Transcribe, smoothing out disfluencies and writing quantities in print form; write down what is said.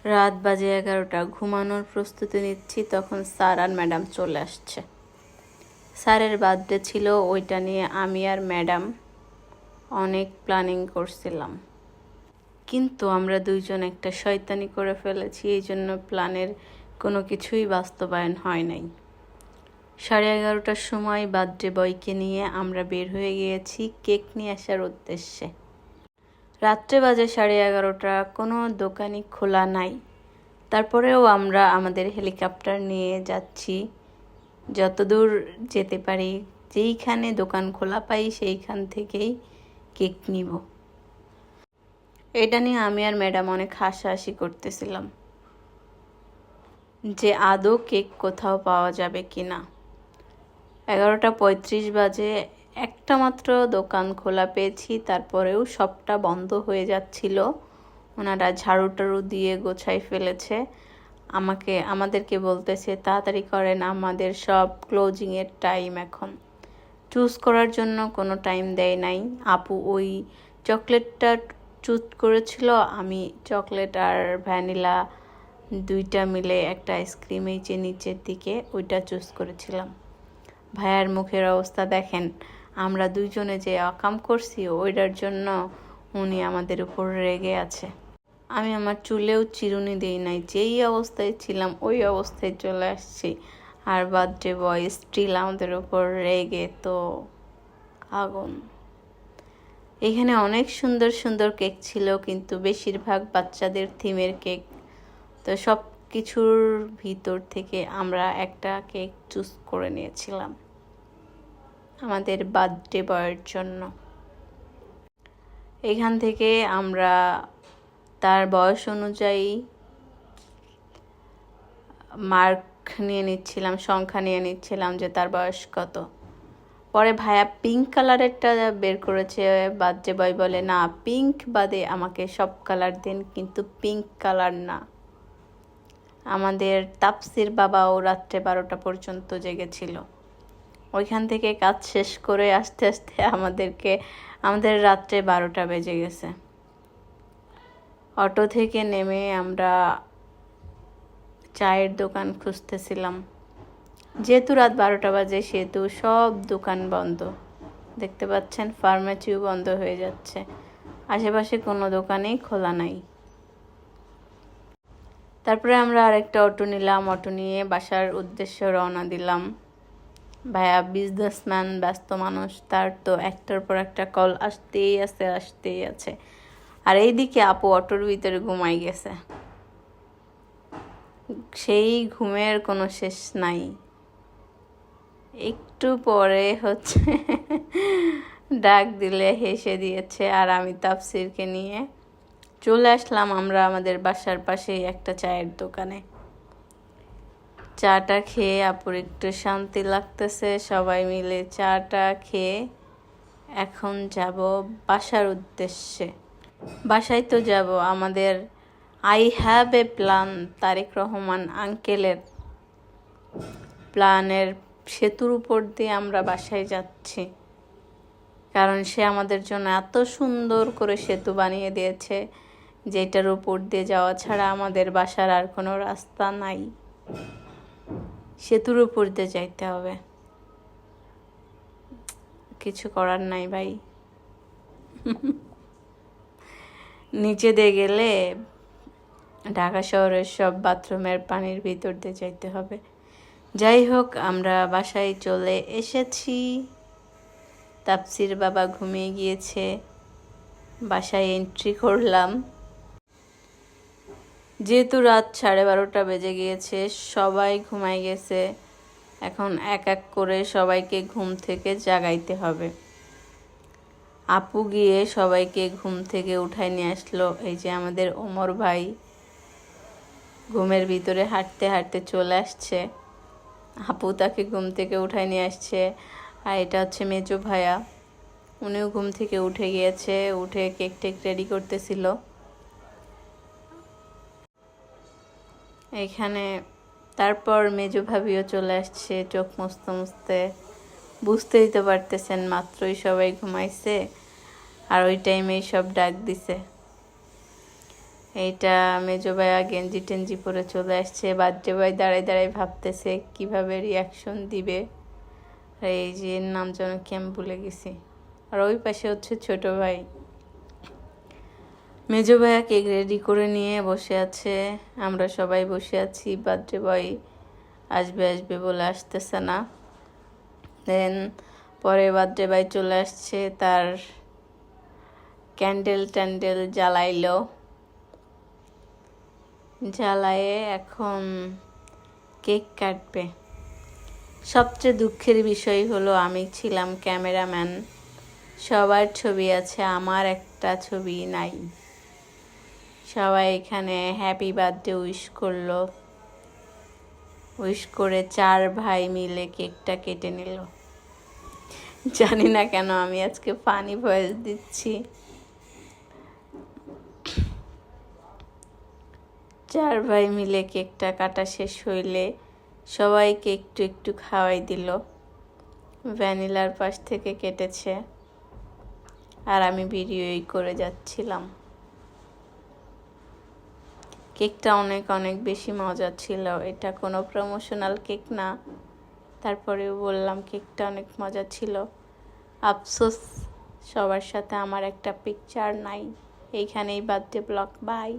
রাত বাজে 11টা, ঘুমানোর প্রস্তুতি নিচ্ছি, তখন স্যার আর ম্যাডাম চলে আসছে। স্যারের বার্থডে ছিল, ওইটা নিয়ে আমি আর ম্যাডাম অনেক প্ল্যানিং করছিলাম, কিন্তু আমরা দুইজন একটা শয়তানি করে ফেলেছি, এই জন্য প্ল্যানের কোনো কিছুই বাস্তবায়ন হয় নাই। 11:30টার সময় বার্থডে বয়কে নিয়ে আমরা বের হয়ে গিয়েছি কেক নিয়ে আসার উদ্দেশ্যে। রাত্রে বাজে 11:30, কোনো দোকানই খোলা নাই। তারপরেও আমরা আমাদের হেলিকপ্টার নিয়ে যাচ্ছি, যতদূর যেতে পারি, যেইখানে দোকান খোলা পাই সেইখান থেকেই কেক নিব। এটা নিয়ে আমি আর ম্যাডাম অনেক হাসাহাসি করতেছিলাম যে আদৌ কেক কোথাও পাওয়া যাবে কি না। 11:35 বাজে, একটা মাত্র দোকান খোলা পেয়েছি, তারপরেও সবটা বন্ধ হয়ে যাচ্ছিল। ওনারা ঝাড়ু টাড়ু দিয়ে গোছাই ফেলেছে। আমাদেরকে বলতেছে তাড়াতাড়ি করেন, আমাদের সব ক্লোজিংয়ের টাইম এখন। চুজ করার জন্য কোনো টাইম দেয় নাই। আপু ওই চকলেটটা চুজ করেছিল, আমি চকলেট আর ভ্যানিলা দুইটা মিলে একটা আইসক্রিম, এই যে নিচের দিকে ওইটা চুজ করেছিলাম। ভাইয়ার মুখের অবস্থা দেখেন, আমরা দুইজনে যে অকাম করছি ওইটার জন্য উনি আমাদের উপর রেগে আছে। আমি আমার চুলেও চিরুনি দিই নাই, যেই অবস্থায় ছিলাম ওই অবস্থায় চলে আসছি, আর বার্থডে বয় স্টিল আমাদের উপর রেগে তো আগুন। এখানে অনেক সুন্দর সুন্দর কেক ছিল, কিন্তু বেশিরভাগ বাচ্চাদের থিমের কেক। তো সব কিছুর ভিতর থেকে আমরা একটা কেক চুজ করে নিয়েছিলাম আমাদের বার্থডে বয়ের জন্য। এখান থেকে আমরা তার বয়স অনুযায়ী মার্ক নিয়ে নিচ্ছিলাম, সংখ্যা নিয়ে নিচ্ছিলাম যে তার বয়স কত। পরে ভাইয়া পিঙ্ক কালারেরটা বের করেছে। বার্থডে বয় বলে, না পিঙ্ক বাদে আমাকে সব কালার দিন, কিন্তু পিঙ্ক কালার না। আমাদের তাপসির বাবাও রাত্রে 12টা পর্যন্ত জেগেছিল। ওইখান থেকে কাজ শেষ করে আস্তে আস্তে আমাদের রাত্রে 12টা বেজে গেছে। অটো থেকে নেমে আমরা চায়ের দোকান খুঁজতেছিলাম। যেহেতু রাত 12টা বাজে সেহেতু সব দোকান বন্ধ। দেখতে পাচ্ছেন ফার্মেসিও বন্ধ হয়ে যাচ্ছে, আশেপাশে কোনো দোকানেই খোলা নাই। তারপরে আমরা আরেকটা অটো নিলাম, অটো নিয়ে বাসার উদ্দেশ্যে রওনা দিলাম। ভাইয়া বিজনেসম্যান, ব্যস্ত মানুষ, তার তো একটার পর একটা কল আসতেই আছে। আর এইদিকে আপু অটোর ভিতরে ঘুমাই গেছে, সেই ঘুমের কোনো শেষ নাই। একটু পরে ডাক দিলে হেসে দিয়েছে, আর আমি তাফসিরকে নিয়ে চলে আসলাম আমরা আমাদের বাসার পাশেই একটা চায়ের দোকানে। চাটা খেয়ে আপুর একটু শান্তি লাগতেছে, সবাই মিলে চাটা খেয়ে এখন যাব বাসার উদ্দেশ্যে। বাসায় তো যাব, আমাদের I have a plan, Tarek Rahman আঙ্কেলের প্ল্যানের সেতুর উপর দিয়ে আমরা বাসায় যাচ্ছি, কারণ সে আমাদের জন্য এত সুন্দর করে সেতু বানিয়ে দিয়েছে, যেটার উপর দিয়ে যাওয়া ছাড়া আমাদের বাসার আর কোনো রাস্তা নাই, সেতুর উপর দিয়ে যাইতে হবে। কিছু করার নাই ভাই, নিচে দিয়ে গেলে ঢাকা শহরের সব বাথরুমের পানির ভিতর দিয়ে যাইতে হবে। যাই হোক, আমরা বাসায় চলে এসেছি। তাপসির বাবা ঘুমিয়ে গিয়েছে, বাসায় এন্ট্রি করলাম। যেহেতু রাত 12:30 বেজে গিয়েছে, সবাই ঘুমাই গেছে, এখন এক এক করে সবাইকে ঘুম থেকে জাগাইতে হবে। আপু গিয়ে সবাইকে ঘুম থেকে উঠায় নিয়ে আসলো। এই যে আমাদের ওমর ভাই ঘুমের ভিতরে হাঁটতে হাঁটতে চলে আসছে, আপু তাকে ঘুম থেকে উঠায় নিয়ে আসছে। আর এটা হচ্ছে মেজো ভাইয়া, উনিও ঘুম থেকে উঠে গিয়েছে, উঠে কেক টেক রেডি করতেছিল। এখানে তারপর মেজো ভাবিও চলে আসছে চোখ মুছতে মুছতে। বুঝতেই তো পারতেছেন, মাত্রই সবাই ঘুমাইছে আর ওই টাইমেই সব ডাক দিছে। এইটা মেজো ভাইয়া গেঞ্জি টেঞ্জি পরে চলে আসছে। বার্থডে ভাই দাঁড়ায় দাঁড়ায় ভাবতেছে কিভাবে রিয়াকশন দিবে। আর এই যে এর নাম যেন কি আমি ভুলে গেছি। আর ওই পাশে হচ্ছে ছোট ভাই। মেজো ভাইয়া কেক রেডি করে নিয়ে বসে আছে, আমরা সবাই বসে আছি। বার্থডে বয় আসবে আসবে বলে আসতেছে না। দেন পরে বার্থডে বয় চলে আসছে, তার ক্যান্ডেল ট্যান্ডেল জ্বালাইলো, জ্বালায়ে এখন কেক কাটবে। সবচেয়ে দুঃখের বিষয় হলো আমি ছিলাম ক্যামেরাম্যান, সবার ছবি আছে, আমার একটা ছবি নাই। সবাই এখানে হ্যাপি বার্থডে উইশ করলো, উইশ করে 4 ভাই মিলে কেকটা কেটে নিল। জানি না কেন আমি আজকে ফানি ভয়েস দিচ্ছি। 4 ভাই মিলে কেকটা কাটা শেষ হইলে সবাইকে একটু একটু খাওয়াই দিল। ভ্যানিলার পাশ থেকে কেটেছে আর আমি ভিডিওই করে যাচ্ছিলাম। কেকটা অনেক অনেক বেশি মজা ছিল। এটা কোনো প্রমোশনাল কেক না, তারপরেও বললাম কেকটা অনেক মজা ছিল। আফসোস সবার সাথে আমার একটা পিকচার নাই। এইখানেই বার্থডে ব্লগ, বাই।